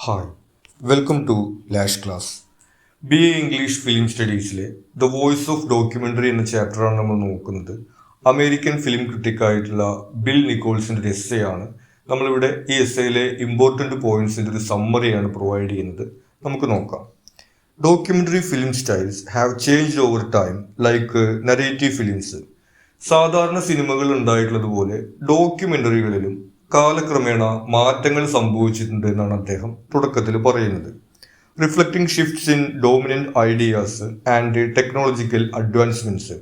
Hi welcome to Lash class. B A English film സ്റ്റഡീസിലെ the voice of documentary എന്ന ചാപ്റ്ററാണ് നമ്മൾ നോക്കുന്നത്. അമേരിക്കൻ ഫിലിം ക്രിട്ടിക്കായിട്ടുള്ള ബിൽ നിക്കോൾസിൻ്റെ ഒരു എസ്സേ ആണ്. നമ്മളിവിടെ ഈ എസ്സേയിലെ ഇമ്പോർട്ടൻ്റ് പോയിന്റ്സിൻ്റെ ഒരു സമ്മറിയാണ് പ്രൊവൈഡ് ചെയ്യുന്നത്. നമുക്ക് നോക്കാം. Documentary film styles have changed over time like narrative films. സാധാരണ സിനിമകൾ ഉണ്ടായിട്ടുള്ളതുപോലെ ഡോക്യുമെൻ്ററികളിലും കാലക്രമേണ മാറ്റങ്ങൾ സംഭവിച്ചിട്ടുണ്ട് എന്നാണ് അദ്ദേഹം തുടക്കത്തിൽ പറയുന്നത്. Reflecting shifts in dominant ideas and technological advancements.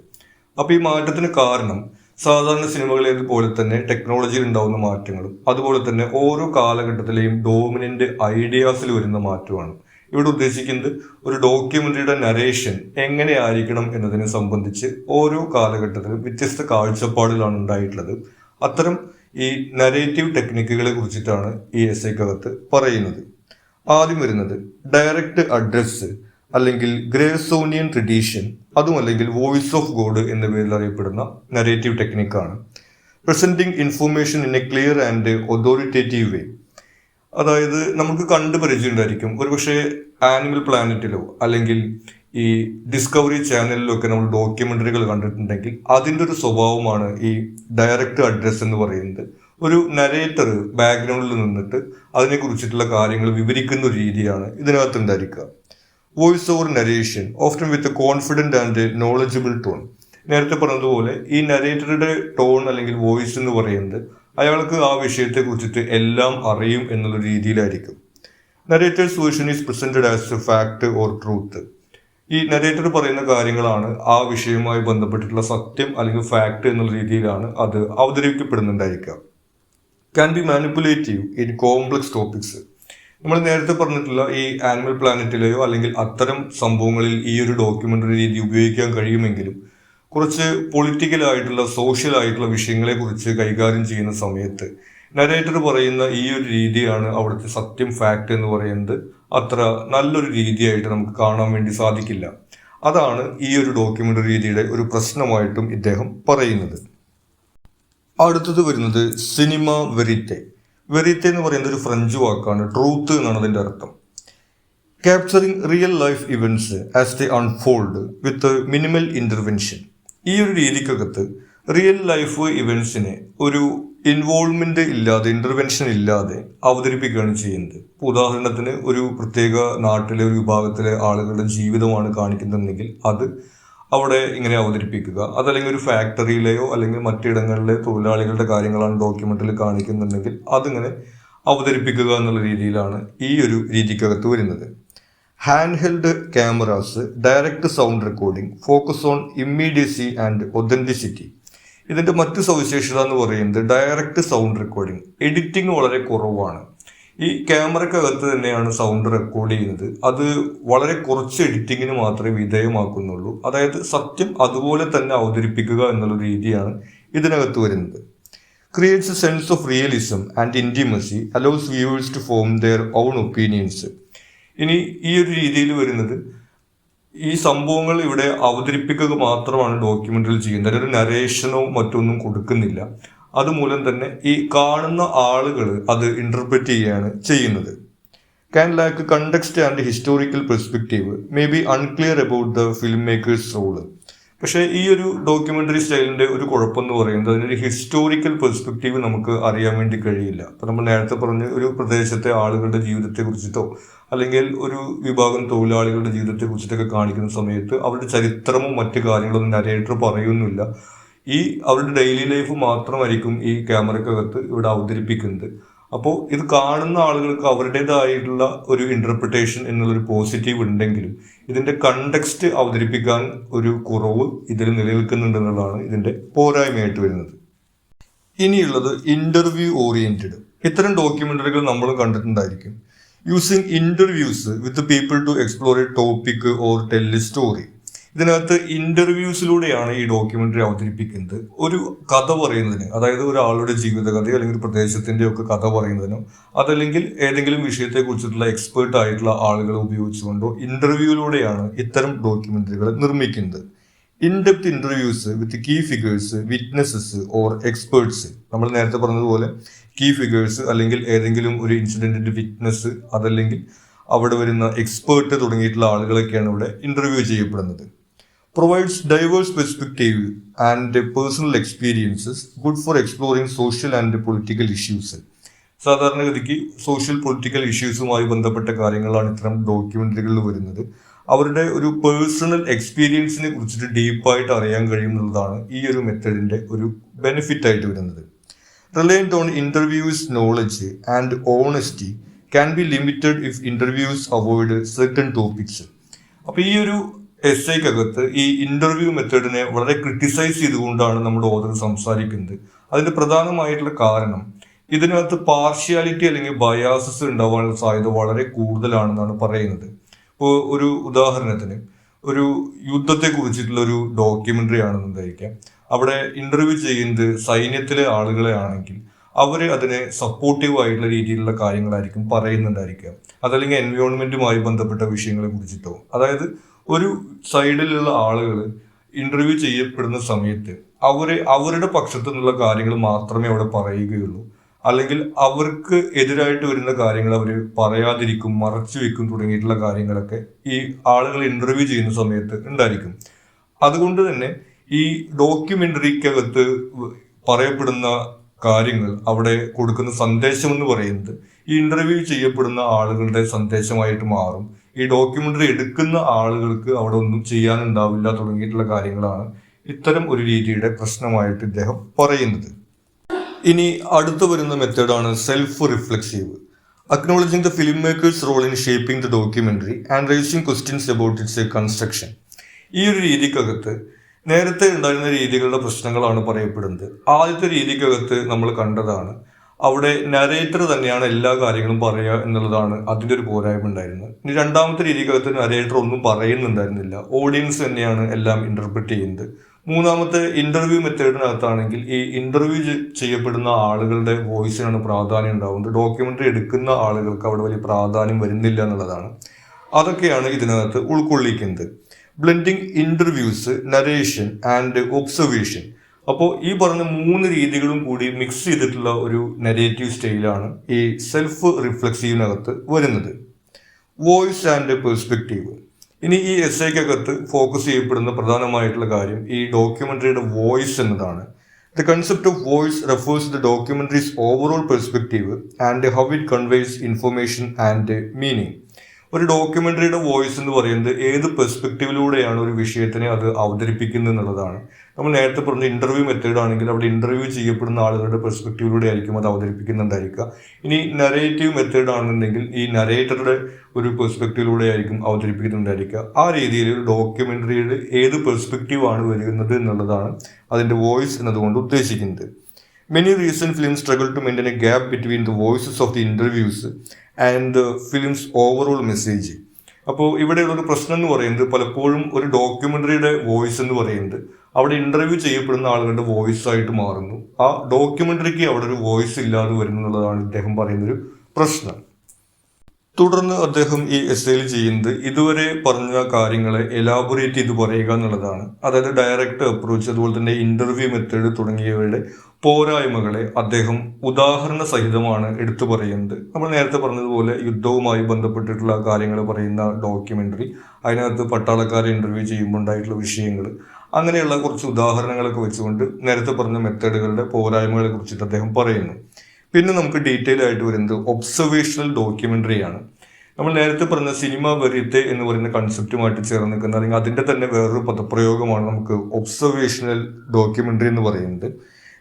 അപ്പോൾ ഈ മാറ്റത്തിന് കാരണം സാധാരണ സിനിമകളേതുപോലെ തന്നെ ടെക്നോളജിയിൽ ഉണ്ടാകുന്ന മാറ്റങ്ങളും അതുപോലെ തന്നെ ഓരോ കാലഘട്ടത്തിലെയും ഡോമിനന്റ് ഐഡിയാസിൽ വരുന്ന മാറ്റമാണ്. ഇവിടെ ഉദ്ദേശിക്കുന്നത് ഒരു ഡോക്യുമെന്ററിയുടെ നരേഷൻ എങ്ങനെയായിരിക്കണം എന്നതിനെ സംബന്ധിച്ച് ഓരോ കാലഘട്ടത്തിലും വ്യത്യസ്ത കാഴ്ചപ്പാടുകളാണ് ഉണ്ടായിട്ടുള്ളത്. അത്തരം ഈ നരേറ്റീവ് ടെക്നിക്കുകളെ കുറിച്ചിട്ടാണ് ഈ എസ്സേക്കകത്ത് പറയുന്നത്. ആദ്യം വരുന്നത് ഡയറക്റ്റ് അഡ്രസ് അല്ലെങ്കിൽ ഗ്രേസോണിയൻ ട്രഡീഷൻ, അതും അല്ലെങ്കിൽ വോയിസ് ഓഫ് ഗോഡ് എന്ന പേരിൽ അറിയപ്പെടുന്ന നരേറ്റീവ് ടെക്നിക്കാണ്. Presenting information in a clear and authoritative way. അതായത് നമുക്ക് കണ്ടു പരിചയമുണ്ടായിരിക്കും, ഒരുപക്ഷെ ആനിമൽ പ്ലാനറ്റിലോ അല്ലെങ്കിൽ ഈ ഡിസ്കവറി ചാനലിലോ ഒക്കെ നമ്മൾ ഡോക്യുമെന്ററികൾ കണ്ടിട്ടുണ്ടെങ്കിൽ അതിൻ്റെ ഒരു സ്വഭാവമാണ് ഈ ഡയറക്റ്റ് അഡ്രസ് എന്ന് പറയുന്നത്. ഒരു നരേറ്റർ ബാക്ക്ഗ്രൗണ്ടിൽ നിന്നിട്ട് അതിനെക്കുറിച്ചിട്ടുള്ള കാര്യങ്ങൾ വിവരിക്കുന്ന ഒരു രീതിയാണ് ഇതിനകത്ത് ഉണ്ടായിരിക്കുക. Voice over narration often with a confident and knowledgeable tone. നേരത്തെ പറഞ്ഞതുപോലെ ഈ നരേറ്ററുടെ ടോൺ അല്ലെങ്കിൽ വോയിസ് എന്ന് പറയുന്നത് അയാൾക്ക് ആ വിഷയത്തെ കുറിച്ചിട്ട് എല്ലാം അറിയും എന്നുള്ള രീതിയിലായിരിക്കും. Narrator's version is presented as A fact or truth. ഈ നരേറ്റർ പറയുന്ന കാര്യങ്ങളാണ് ആ വിഷയവുമായി ബന്ധപ്പെട്ടിട്ടുള്ള സത്യം അല്ലെങ്കിൽ ഫാക്ട് എന്നുള്ള രീതിയിലാണ് അത് അവതരിപ്പിക്കപ്പെടുന്നുണ്ടായിരിക്കുക. Can be manipulative in complex topics. നമ്മൾ നേരത്തെ പറഞ്ഞിട്ടുള്ള ഈ ആനിമൽ പ്ലാനറ്റിലെയോ അല്ലെങ്കിൽ അത്തരം സംഭവങ്ങളിൽ ഈ ഒരു ഡോക്യുമെന്ററി രീതി ഉപയോഗിക്കാൻ കഴിയുമെങ്കിലും കുറച്ച് പൊളിറ്റിക്കലായിട്ടുള്ള സോഷ്യൽ ആയിട്ടുള്ള വിഷയങ്ങളെ കുറിച്ച് കൈകാര്യം ചെയ്യുന്ന സമയത്ത് നരേറ്റർ പറയുന്ന ഈ ഒരു രീതിയാണ് അവിടുത്തെ സത്യം ഫാക്ട് എന്ന് പറയുന്നത് അത്ര നല്ലൊരു രീതിയായിട്ട് നമുക്ക് കാണാൻ വേണ്ടി സാധിക്കില്ല. അതാണ് ഈ ഒരു ഡോക്യുമെന്ററി രീതിയുടെ ഒരു പ്രശ്നമായിട്ടും ഇദ്ദേഹം പറയുന്നത്. അടുത്തത് വരുന്നത് സിനിമ വെറിത്തെ. വെറിത്തെ എന്ന് പറയുന്നത് ഒരു ഫ്രഞ്ച് വാക്കാണ്. ട്രൂത്ത് എന്നാണ് അതിൻ്റെ അർത്ഥം. Capturing real life events as they unfold with minimal intervention. ഈ ഒരു രീതിക്കകത്ത് റിയൽ ലൈഫ് ഇവൻറ്റ്സിനെ ഒരു ഇൻവോൾവ്മെന്റ് ഇല്ലാതെ ഇന്റർവെൻഷൻ ഇല്ലാതെ അവതരിപ്പിക്കുകയാണ് ചെയ്യുന്നത്. ഉദാഹരണത്തിന് ഒരു പ്രത്യേക നാട്ടിലെ ഒരു വിഭാഗത്തിലെ ആളുകളുടെ ജീവിതമാണ് കാണിക്കുന്നുണ്ടെങ്കിൽ അത് അവിടെ ഇങ്ങനെ അവതരിപ്പിക്കുക. അതല്ലെങ്കിൽ ഒരു ഫാക്ടറിയിലെയോ അല്ലെങ്കിൽ മറ്റിടങ്ങളിലെ തൊഴിലാളികളുടെ കാര്യങ്ങളാണ് ഡോക്യുമെന്ററിൽ കാണിക്കുന്നുണ്ടെങ്കിൽ അതിങ്ങനെ അവതരിപ്പിക്കുക എന്നുള്ള രീതിയിലാണ് ഈ ഒരു രീതിക്കകത്ത് വരുന്നത്. Hand held cameras, direct sound recording, focus on immediacy and authenticity. ഇതിൻ്റെ മറ്റു സവിശേഷത എന്ന് പറയുന്നത് ഡയറക്റ്റ് സൗണ്ട് റെക്കോർഡിംഗ്. എഡിറ്റിംഗ് വളരെ കുറവാണ്. ഈ ക്യാമറക്കകത്ത് തന്നെയാണ് സൗണ്ട് റെക്കോർഡ് ചെയ്യുന്നത്. അത് വളരെ കുറച്ച് എഡിറ്റിങ്ങിന് മാത്രമേ വിധേയമാക്കുന്നുള്ളൂ. അതായത് സത്യം അതുപോലെ തന്നെ അവതരിപ്പിക്കുക എന്നുള്ള രീതിയാണ് ഇതിനകത്ത് വരുന്നത്. Creates a sense of realism and intimacy, allows viewers to form their own opinions. ഇനി ഈ ഒരു രീതിയിൽ വരുന്നത് ഈ സംഭവങ്ങൾ ഇവിടെ അവതരിപ്പിക്കുക മാത്രമാണ് ഡോക്യുമെന്ററിയിൽ ചെയ്യുന്നത്. ഒരു നരേഷനോ മറ്റൊന്നും കൊടുക്കുന്നില്ല. അതുമൂലം തന്നെ ഈ കാണുന്ന ആളുകൾ അത് ഇന്റർപ്രറ്റ് ചെയ്യുകയാണ് ചെയ്യുന്നത്. Can lack context and historical perspective, may be unclear about the film makers role. പക്ഷേ ഈ ഒരു ഡോക്യുമെന്ററി സ്റ്റൈലിന്റെ ഒരു കുഴപ്പമെന്ന് പറയുന്നത് അതിനൊരു ഹിസ്റ്റോറിക്കൽ പെർസ്പെക്റ്റീവ് നമുക്ക് അറിയാൻ വേണ്ടി കഴിയില്ല. അപ്പം നമ്മൾ നേരത്തെ പറഞ്ഞ ഒരു പ്രദേശത്തെ ആളുകളുടെ ജീവിതത്തെ കുറിച്ചിട്ടോ അല്ലെങ്കിൽ ഒരു വിഭാഗം തൊഴിലാളികളുടെ ജീവിതത്തെ കുറിച്ചിട്ടൊക്കെ കാണിക്കുന്ന സമയത്ത് അവരുടെ ചരിത്രമോ മറ്റു കാര്യങ്ങളൊന്നും നരേറ്റർ പറയുന്നില്ല. ഈ അവരുടെ ഡെയിലി ലൈഫ് മാത്രമായിരിക്കും ഈ ക്യാമറക്കകത്ത് ഇവിടെ അവതരിപ്പിക്കുന്നത്. അപ്പോൾ ഇത് കാണുന്ന ആളുകൾക്ക് അവരുടേതായിട്ടുള്ള ഒരു ഇന്റർപ്രിട്ടേഷൻ എന്നുള്ളൊരു പോസിറ്റീവ് ഉണ്ടെങ്കിലും ഇതിന്റെ കണ്ടക്സ്റ്റ് അവതരിപ്പിക്കാൻ ഒരു കുറവ് ഇതിൽ നിലനിൽക്കുന്നുണ്ടെന്നുള്ളതാണ് ഇതിന്റെ പോരായ്മയായിട്ട് വരുന്നത്. ഇനിയുള്ളത് ഇന്റർവ്യൂ ഓറിയന്റഡ്. ഇത്തരം ഡോക്യുമെന്ററികൾ നമ്മൾ കണ്ടിട്ടുണ്ടായിരിക്കും. Using interviews with people to explore a topic or tell a story. ഇതിനകത്ത് ഇന്റർവ്യൂസിലൂടെയാണ് ഈ ഡോക്യുമെന്ററി അവതരിപ്പിക്കുന്നത്. ഒരു കഥ പറയുന്നതിന്, അതായത് ഒരാളുടെ ജീവിതകഥയോ അല്ലെങ്കിൽ ഒരു പ്രദേശത്തിന്റെ ഒക്കെ കഥ പറയുന്നതിനോ അതല്ലെങ്കിൽ ഏതെങ്കിലും വിഷയത്തെ കുറിച്ചിട്ടുള്ള എക്സ്പേർട്ട് ആയിട്ടുള്ള ആളുകളെ ഉപയോഗിച്ചുകൊണ്ടോ ഇന്റർവ്യൂയിലൂടെയാണ് ഇത്തരം ഡോക്യുമെന്ററികൾ നിർമ്മിക്കുന്നത്. In depth interviews with key figures, witnesses or experts. നമ്മൾ നേരത്തെ പറഞ്ഞതുപോലെ കീ ഫിഗേഴ്സ് അല്ലെങ്കിൽ ഏതെങ്കിലും ഒരു ഇൻസിഡന്റിന്റെ വിറ്റ്നസ്, അതല്ലെങ്കിൽ അവിടെ വരുന്ന എക്സ്പേർട്ട് തുടങ്ങിയിട്ടുള്ള ആളുകളൊക്കെയാണ് ഇവിടെ ഇന്റർവ്യൂ ചെയ്യപ്പെടുന്നത്. Provides diverse perspective and personal experiences good for exploring social and political issues. സാധാരണഗതിക്ക് സോഷ്യൽ പൊളിറ്റിക്കൽ ഇഷ്യൂസുമായി ബന്ധപ്പെട്ട കാര്യങ്ങളാണ് ഇത്തരം ഡോക്യുമെന്ററികളിൽ വരുന്നത്. അവരുടെ ഒരു പേഴ്സണൽ എക്സ്പീരിയൻസിനെ കുറിച്ചിട്ട് ഡീപ്പായിട്ട് അറിയാൻ കഴിയും എന്നുള്ളതാണ് ഈ ഒരു മെത്തേഡിന്റെ ഒരു ബെനിഫിറ്റ് ആയിട്ട് വരുന്നത്. Reliant on interviews knowledge and honesty can be limited if interviews avoid certain topics. അപ്പോൾ ഈ ഒരു എസ്സേക്കകത്ത് ഈ ഇന്റർവ്യൂ മെത്തേഡിനെ വളരെ ക്രിട്ടിസൈസ് ചെയ്തുകൊണ്ടാണ് നമ്മുടെ ഓതർ സംസാരിക്കുന്നത്. അതിന്റെ പ്രധാനമായിട്ടുള്ള കാരണം ഇതിനകത്ത് പാർഷ്യാലിറ്റി അല്ലെങ്കിൽ ബയാസസ് ഉണ്ടാവാനുള്ള സാധ്യത വളരെ കൂടുതലാണെന്നാണ് പറയുന്നത്. ഇപ്പോൾ ഒരു ഉദാഹരണത്തിന് ഒരു യുദ്ധത്തെ കുറിച്ചിട്ടുള്ള ഒരു ഡോക്യുമെന്ററി ആണെന്നുണ്ടായിരിക്കാം. അവിടെ ഇന്റർവ്യൂ ചെയ്യുന്നത് സൈന്യത്തിലെ ആളുകളെ ആണെങ്കിൽ അവർ അതിനെ സപ്പോർട്ടീവ് ആയിട്ടുള്ള രീതിയിലുള്ള കാര്യങ്ങളായിരിക്കും പറയുന്നുണ്ടായിരിക്കുക. അതല്ലെങ്കിൽ എൻവയോൺമെന്റുമായി ബന്ധപ്പെട്ട വിഷയങ്ങളെ കുറിച്ചിട്ടോ. അതായത് ഒരു സൈഡിലുള്ള ആളുകൾ ഇന്റർവ്യൂ ചെയ്യപ്പെടുന്ന സമയത്ത് അവരുടെ പക്ഷത്തു നിന്നുള്ള കാര്യങ്ങൾ മാത്രമേ അവിടെ പറയുകയുള്ളൂ. അല്ലെങ്കിൽ അവർക്ക് എതിരായിട്ട് വരുന്ന കാര്യങ്ങൾ അവർ പറയാതിരിക്കും, മറച്ചു വെക്കും തുടങ്ങിയിട്ടുള്ള കാര്യങ്ങളൊക്കെ ഈ ആളുകൾ ഇന്റർവ്യൂ ചെയ്യുന്ന സമയത്ത് ഉണ്ടായിരിക്കും. അതുകൊണ്ട് തന്നെ ഈ ഡോക്യുമെന്ററിക്കകത്ത് പറയപ്പെടുന്ന കാര്യങ്ങൾ, അവിടെ കൊടുക്കുന്ന സന്ദേശം എന്ന് പറയുന്നത് ഈ ഇന്റർവ്യൂ ചെയ്യപ്പെടുന്ന ആളുകളുടെ സന്ദേശമായിട്ട് മാറും. ഈ ഡോക്യുമെന്ററി എടുക്കുന്ന ആളുകൾക്ക് അവിടെ ഒന്നും ചെയ്യാനുണ്ടാവില്ല തുടങ്ങിയിട്ടുള്ള കാര്യങ്ങളാണ് ഇത്തരം ഒരു രീതിയുടെ പ്രശ്നമായിട്ട് ഇദ്ദേഹം പറയുന്നത്. ഇനി അടുത്ത് വരുന്ന മെത്തേഡാണ് self reflexive. Acknowledging the film makers role in shaping the documentary and raising questions about its construction. ഈ ഒരു രീതിക്കകത്ത് നേരത്തെ ഉണ്ടായിരുന്ന രീതികളുടെ പ്രശ്നങ്ങളാണ് പറയപ്പെടുന്നത്. ആദ്യത്തെ രീതിക്കകത്ത് നമ്മൾ കണ്ടതാണ്, അവിടെ നരേറ്റർ തന്നെയാണ് എല്ലാ കാര്യങ്ങളും പറയുക എന്നുള്ളതാണ് അതിൻ്റെ ഒരു പോരായ്മ ഉണ്ടായിരുന്നത്. ഇനി രണ്ടാമത്തെ രീതിക്കകത്ത് നരേറ്റർ ഒന്നും പറയുന്നുണ്ടായിരുന്നില്ല, ഓഡിയൻസ് തന്നെയാണ് എല്ലാം ഇന്റർപ്രറ്റ് ചെയ്യുന്നത്. മൂന്നാമത്തെ ഇന്റർവ്യൂ മെത്തേഡിനകത്താണെങ്കിൽ ഈ ഇന്റർവ്യൂ ചെയ്യപ്പെടുന്ന ആളുകളുടെ വോയിസിനാണ് പ്രാധാന്യം ഉണ്ടാവുന്നത്. ഡോക്യുമെന്ററി എടുക്കുന്ന ആളുകൾക്ക് അവിടെ വലിയ പ്രാധാന്യം വരുന്നില്ല എന്നുള്ളതാണ്. അതൊക്കെയാണ് ഇതിനകത്ത് ഉൾക്കൊള്ളിക്കുന്നത്. Blending interviews, narration and observation. അപ്പോൾ ഈ പറഞ്ഞ 3 രീതികളും കൂടി മിക്സ് ചെയ്തിട്ടുള്ള ഒരു നരേറ്റീവ് സ്റ്റൈലാണ് ഈ സെൽഫ് റിഫ്ലെക്സീവിനകത്ത് വരുന്നത്. Voice and perspective. ഇനി ഈ എസ്സേക്കകത്ത് ഫോക്കസ് ചെയ്യപ്പെടുന്ന പ്രധാനമായിട്ടുള്ള കാര്യം ഈ ഡോക്യുമെന്ററിയുടെ വോയിസ് എന്നതാണ്. The concept of voice refers the documentaries overall perspective and how it conveys information and meaning. ഒരു ഡോക്യുമെന്ററിയുടെ വോയിസ് എന്ന് പറയുന്നത് ഏത് പെർസ്പെക്റ്റീവിലൂടെയാണ് ഒരു വിഷയത്തിനെ അത് അവതരിപ്പിക്കുന്നത് എന്നുള്ളതാണ്. നമ്മൾ നേരത്തെ പറഞ്ഞ ഇന്റർവ്യൂ മെത്തേഡ് ആണെങ്കിൽ അവിടെ ഇന്റർവ്യൂ ചെയ്യപ്പെടുന്ന ആളുകളുടെ പെർസ്പെക്റ്റീവിലൂടെ ആയിരിക്കും അത് അവതരിപ്പിക്കുന്നുണ്ടായിരിക്കുക. ഇനി നരേറ്റീവ് മെത്തേഡ് ആണെന്നുണ്ടെങ്കിൽ ഈ നരേറ്ററുടെ ഒരു പെർസ്പെക്റ്റീവിലൂടെ ആയിരിക്കും അവതരിപ്പിക്കുന്നുണ്ടായിരിക്കുക. ആ രീതിയിൽ ഒരു ഡോക്യുമെന്ററിയുടെ ഏത് പെർസ്പെക്റ്റീവ് ആണ് വരുന്നത് എന്നുള്ളതാണ് അതിന്റെ വോയിസ് എന്നതുകൊണ്ട് ഉദ്ദേശിക്കുന്നത്. Many recent films struggle to maintain a gap between the voices of the interviews and the film's overall message. അപ്പോൾ ഇവിടെയുള്ള ഒരു പ്രശ്നം എന്ന് പറയുന്നത് പലപ്പോഴും ഒരു ഡോക്യുമെന്ററിയുടെ വോയിസ് എന്ന് പറയുന്നത് അവിടെ ഇന്റർവ്യൂ ചെയ്യപ്പെടുന്ന ആളുകളുടെ വോയിസ് ആയിട്ട് മാറുന്നു. ആ ഡോക്യുമെന്ററിക്ക് അവിടെ ഒരു വോയിസ് ഇല്ലാതെ വരുന്നു എന്നുള്ളതാണ് ഇദ്ദേഹം പറയുന്നൊരു പ്രശ്നം. തുടർന്ന് അദ്ദേഹം ഈ എസ്സേയിൽ ചെയ്യുന്നത് ഇതുവരെ പറഞ്ഞ കാര്യങ്ങളെ എലാബറേറ്റ് ചെയ്ത് പറയുക എന്നുള്ളതാണ്. അതായത് ഡയറക്റ്റ് അപ്രോച്ച്, അതുപോലെ തന്നെ ഇന്റർവ്യൂ മെത്തേഡ് തുടങ്ങിയവയുടെ പോരായ്മകളെ അദ്ദേഹം ഉദാഹരണ സഹിതമാണ് എടുത്തു പറയുന്നത്. നമ്മൾ നേരത്തെ പറഞ്ഞതുപോലെ യുദ്ധവുമായി ബന്ധപ്പെട്ടിട്ടുള്ള കാര്യങ്ങൾ പറയുന്ന ഡോക്യുമെന്ററി, അതിനകത്ത് പട്ടാളക്കാരെ ഇന്റർവ്യൂ ചെയ്യുമ്പോൾ ഉണ്ടായിട്ടുള്ള വിഷയങ്ങൾ, അങ്ങനെയുള്ള കുറച്ച് ഉദാഹരണങ്ങളൊക്കെ വെച്ചുകൊണ്ട് നേരത്തെ പറഞ്ഞ മെത്തേഡുകളുടെ പോരായ്മകളെ കുറിച്ചിട്ട് അദ്ദേഹം പറയുന്നു. പിന്നെ നമുക്ക് ഡീറ്റെയിൽ ആയിട്ട് വരുന്നത് ഒബ്സർവേഷണൽ ഡോക്യുമെന്ററി ആണ്. നമ്മൾ നേരത്തെ പറഞ്ഞ സിനിമ വെറിത്തെ എന്ന് പറയുന്ന കൺസെപ്റ്റുമായിട്ട് ചേർന്ന് നിൽക്കുന്ന അല്ലെങ്കിൽ അതിന്റെ തന്നെ വേറൊരു പദപ്രയോഗമാണ് നമുക്ക് ഒബ്സർവേഷണൽ ഡോക്യുമെന്ററി എന്ന് പറയുന്നത്.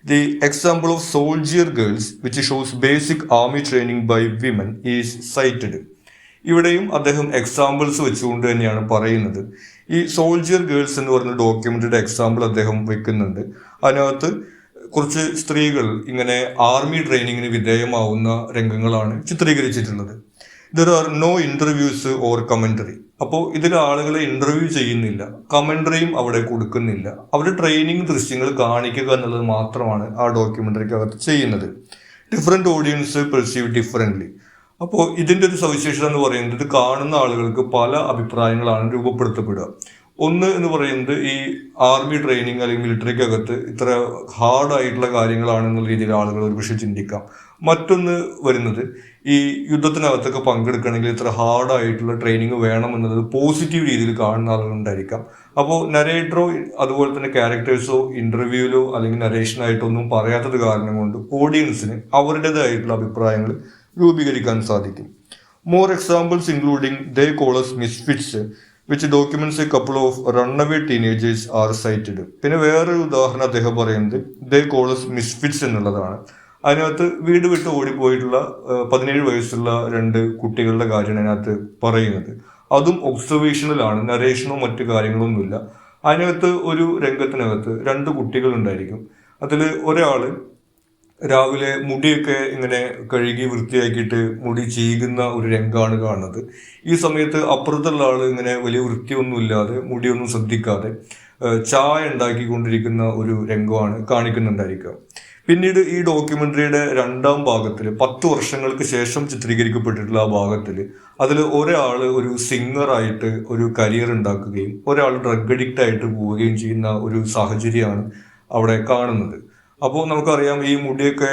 The example of soldier girls which shows basic army training by women is cited. ഇവിടെയും അദ്ദേഹം എക്സാമ്പിൾസ് വെച്ചുകൊണ്ട് തന്നെയാണ് പറയുന്നത്. ഈ സോൾജിയർ ഗേൾസ് എന്ന് പറയുന്ന ഡോക്യുമെന്ററിയുടെ എക്സാമ്പിൾ അദ്ദേഹം വെക്കുന്നുണ്ട്. അതിനകത്ത് കുറച്ച് സ്ത്രീകൾ ഇങ്ങനെ ആർമി ട്രെയിനിങ്ങിന് വിധേയമാവുന്ന രംഗങ്ങളാണ് ചിത്രീകരിച്ചിട്ടുള്ളത്. There are no interviews or commentary. അപ്പോൾ ഇതിൽ ആളുകളെ ഇന്റർവ്യൂ ചെയ്യുന്നില്ല, കമന്ററിയും അവിടെ കൊടുക്കുന്നില്ല. അവരുടെ ട്രെയിനിങ് ദൃശ്യങ്ങൾ കാണിക്കുക എന്നുള്ളത് മാത്രമാണ് ആ ഡോക്യുമെന്ററിക്കകത്ത് ചെയ്യുന്നത്. Different audience perceive differently. അപ്പോൾ ഇതിന്റെ ഒരു സവിശേഷത എന്ന് പറയുന്നത് ഇത് കാണുന്ന ആളുകൾക്ക് പല അഭിപ്രായങ്ങളാണ് രൂപപ്പെടുത്തപ്പെടുക. ഒന്ന് എന്ന് പറയുന്നത് ഈ ആർമി ട്രെയിനിങ് അല്ലെങ്കിൽ മിലിറ്ററിക്കകത്ത് ഇത്ര ഹാർഡായിട്ടുള്ള കാര്യങ്ങളാണെന്നുള്ള രീതിയിൽ ആളുകൾ ഒരുപക്ഷെ ചിന്തിക്കാം. മറ്റൊന്ന് വരുന്നത് ഈ യുദ്ധത്തിനകത്തൊക്കെ പങ്കെടുക്കണമെങ്കിൽ ഇത്ര ഹാർഡായിട്ടുള്ള ട്രെയിനിങ് വേണമെന്നുള്ളത് പോസിറ്റീവ് രീതിയിൽ കാണുന്ന ആളുകളുണ്ടായിരിക്കാം. അപ്പോൾ നരേറ്ററോ അതുപോലെ തന്നെ ക്യാരക്ടേഴ്സോ ഇന്റർവ്യൂവിലോ അല്ലെങ്കിൽ നരേഷനായിട്ടോ ഒന്നും പറയാത്തത് കാരണം കൊണ്ട് ഓഡിയൻസിന് അവരുടേതായിട്ടുള്ള അഭിപ്രായങ്ങൾ രൂപീകരിക്കാൻ സാധിക്കും. More examples including they call us misfits which documents a couple of runaway teenagers are cited. പിന്നെ വേറൊരു ഉദാഹരണം അദ്ദേഹം പറയുന്നത് ദേ കോൾ us മിസ്ഫിറ്റ്സ് എന്നുള്ളതാണ്. അതിനകത്ത് വീട് വിട്ട് ഓടിപ്പോയിട്ടുള്ള 17 വയസ്സുള്ള 2 കുട്ടികളുടെ കാര്യമാണ് അതിനകത്ത് പറയുന്നത്. അതും ഒബ്സർവേഷനിലാണ്, നരേഷനോ മറ്റു കാര്യങ്ങളൊന്നുമില്ല. അതിനകത്ത് ഒരു രംഗത്തിനകത്ത് 2 കുട്ടികൾ ഉണ്ടായിരിക്കും. അതിൽ ഒരാള് രാവിലെ മുടിയൊക്കെ ഇങ്ങനെ കഴുകി വൃത്തിയാക്കിയിട്ട് മുടി ചീകുന്ന ഒരു രംഗമാണ് കാണുന്നത്. ഈ സമയത്ത് അപ്പുറത്തുള്ള ആള് ഇങ്ങനെ വലിയ വൃത്തിയൊന്നും ഇല്ലാതെ മുടിയൊന്നും ശ്രദ്ധിക്കാതെ ചായ ഉണ്ടാക്കിക്കൊണ്ടിരിക്കുന്ന ഒരു രംഗമാണ് കാണിക്കുന്നുണ്ടായിരിക്കുക. പിന്നീട് ഈ ഡോക്യുമെന്ററിയുടെ 2ാം ഭാഗത്തിൽ 10 വർഷങ്ങൾക്ക് ശേഷം ചിത്രീകരിക്കപ്പെട്ടിട്ടുള്ള ആ ഭാഗത്തിൽ അതിൽ ഒരാള് ഒരു സിംഗറായിട്ട് ഒരു കരിയർ ഉണ്ടാക്കുകയും ഒരാൾ ഡ്രഗ് അഡിക്റ്റ് ആയിട്ട് പോവുകയും ചെയ്യുന്ന ഒരു സാഹചര്യമാണ് അവിടെ കാണുന്നത്. അപ്പോൾ നമുക്കറിയാം ഈ മുടിയൊക്കെ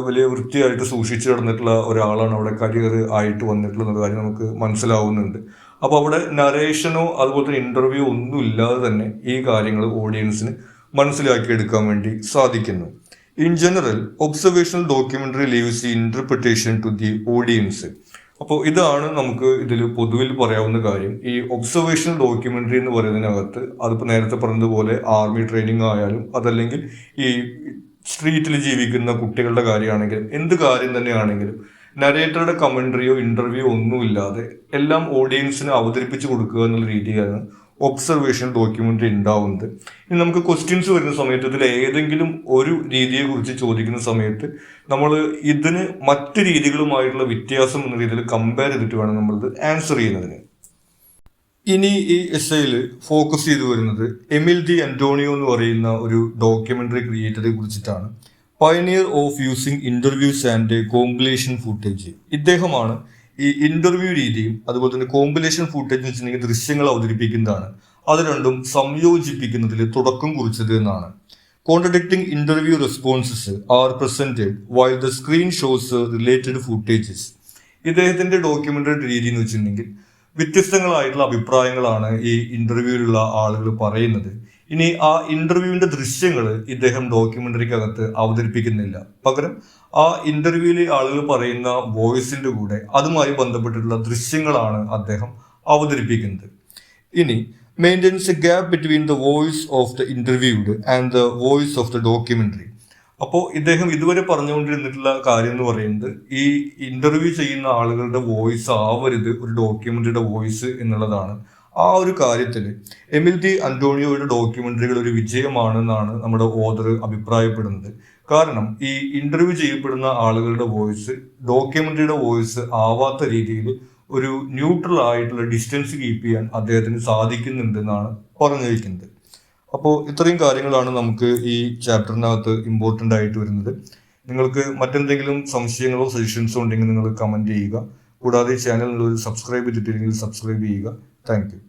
വലിയ വൃത്തിയായിട്ട് സൂക്ഷിച്ചു കിടന്നിട്ടുള്ള ഒരാളാണ് അവിടെ കരിയർ ആയിട്ട് വന്നിട്ടുള്ള കാര്യം നമുക്ക് മനസ്സിലാവുന്നുണ്ട്. അപ്പോൾ അവിടെ നരേഷനോ അതുപോലെ തന്നെ ഇന്റർവ്യൂ ഒന്നും ഇല്ലാതെ തന്നെ ഈ കാര്യങ്ങൾ ഓഡിയൻസിന് മനസ്സിലാക്കിയെടുക്കാൻ വേണ്ടി സാധിക്കുന്നു. In general observational documentary leaves the interpretation to the audience. അപ്പോൾ ഇതാണ് നമുക്ക് ഇതിൽ പൊതുവിൽ പറയാവുന്ന കാര്യം. ഈ ഒബ്സർവേഷണൽ ഡോക്യുമെന്ററി എന്ന് പറയുന്നതിനകത്ത് അതിപ്പോൾ നേരത്തെ പറഞ്ഞതുപോലെ ആർമി ട്രെയിനിങ് ആയാലും അതല്ലെങ്കിൽ ഈ സ്ട്രീറ്റിൽ ജീവിക്കുന്ന കുട്ടികളുടെ കാര്യമാണെങ്കിലും എന്ത് കാര്യം തന്നെയാണെങ്കിലും നരേറ്ററുടെ കമന്ററിയോ ഇന്റർവ്യൂ ഒന്നുമില്ലാതെ എല്ലാം ഓഡിയൻസിന് അവതരിപ്പിച്ചു കൊടുക്കുക എന്നുള്ള രീതിയാണ് ഒബ്സർവേഷൻ ഡോക്യുമെന്ററി ഉണ്ടാവുന്നത്. ഇനി നമുക്ക് ക്വസ്റ്റ്യൻസ് വരുന്ന സമയത്ത് ഇതിൽ ഏതെങ്കിലും ഒരു രീതിയെ കുറിച്ച് ചോദിക്കുന്ന സമയത്ത് നമ്മൾ ഇതിന് മറ്റ് രീതികളുമായിട്ടുള്ള വ്യത്യാസം എന്ന രീതിയിൽ കമ്പയർ ചെയ്തിട്ട് വേണം നമ്മളിത് ആൻസർ ചെയ്യുന്നതിന്. ഇനി ഈ എസ്സേയിൽ ഫോക്കസ് ചെയ്തു വരുന്നത് എമിൽ ഡി അന്റോണിയോ എന്ന് പറയുന്ന ഒരു ഡോക്യുമെന്ററി ക്രിയേറ്ററെ കുറിച്ചിട്ടാണ്. Pioneer of using interviews and compilation footage. ഇദ്ദേഹമാണ് ഈ ഇന്റർവ്യൂ രീതിയും അതുപോലെ തന്നെ കോമ്പിലേഷൻ ഫുട്ടേജ് എന്ന് വെച്ചിട്ടുണ്ടെങ്കിൽ ദൃശ്യങ്ങൾ അവതരിപ്പിക്കുന്നതാണ്, അത് രണ്ടും സംയോജിപ്പിക്കുന്നതിൽ തുടക്കം കുറിച്ചത് എന്നാണ്. Contradicting interview responses are presented while the screen shows related footages. ഇദ്ദേഹത്തിന്റെ ഡോക്യുമെന്ററി രീതി എന്ന് വെച്ചിട്ടുണ്ടെങ്കിൽ വ്യത്യസ്തങ്ങളായിട്ടുള്ള അഭിപ്രായങ്ങളാണ് ഈ ഇന്റർവ്യൂവിലുള്ള ആളുകൾ പറയുന്നത്. ഇനി ആ ഇന്റർവ്യൂവിന്റെ ദൃശ്യങ്ങൾ ഇദ്ദേഹം ഡോക്യുമെന്ററിക്കകത്ത് അവതരിപ്പിക്കുന്നില്ല, പകരം ആ ഇന്റർവ്യൂവിലെ ആളുകൾ പറയുന്ന വോയിസിന്റെ കൂടെ അതുമായി ബന്ധപ്പെട്ടിട്ടുള്ള ദൃശ്യങ്ങളാണ് അദ്ദേഹം അവതരിപ്പിക്കുന്നത്. ഇനി maintains A gap between the voice of the interviewed and the voice of the documentary. അപ്പോൾ ഇദ്ദേഹം ഇതുവരെ പറഞ്ഞുകൊണ്ടിരുന്നിട്ടുള്ള കാര്യം എന്ന് പറയുന്നത് ഈ ഇന്റർവ്യൂ ചെയ്യുന്ന ആളുകളുടെ വോയിസ് ആവരുത് ഒരു ഡോക്യുമെന്ററിയുടെ വോയിസ് എന്നുള്ളതാണ്. ആ ഒരു കാര്യത്തിൽ എമിൽ ഡി അന്റോണിയോയുടെ ഡോക്യുമെന്ററികൾ ഒരു വിജയമാണെന്നാണ് നമ്മുടെ ഓതർ അഭിപ്രായപ്പെടുന്നത്. കാരണം ഈ ഇന്റർവ്യൂ ചെയ്യപ്പെടുന്ന ആളുകളുടെ വോയിസ് ഡോക്യുമെന്ററിയുടെ വോയിസ് ആവാത്ത രീതിയിൽ ഒരു ന്യൂട്രൽ ആയിട്ടുള്ള ഡിസ്റ്റൻസ് കീപ്പ് ചെയ്യാൻ അദ്ദേഹത്തിന് സാധിക്കുന്നുണ്ടെന്നാണ് പറഞ്ഞിരിക്കുന്നത്. അപ്പോൾ ഇത്രയും കാര്യങ്ങളാണ് നമുക്ക് ഈ ചാപ്റ്ററിനകത്ത് ഇമ്പോർട്ടൻ്റ് ആയിട്ട് വരുന്നത്. നിങ്ങൾക്ക് മറ്റെന്തെങ്കിലും സംശയങ്ങളോ സജഷൻസോ ഉണ്ടെങ്കിൽ നിങ്ങൾ കമൻറ്റ് ചെയ്യുക. കൂടാതെ ചാനൽ നിങ്ങൾ സബ്സ്ക്രൈബ് ചെയ്തിട്ടില്ലെങ്കിൽ സബ്സ്ക്രൈബ് ചെയ്യുക. Thank you.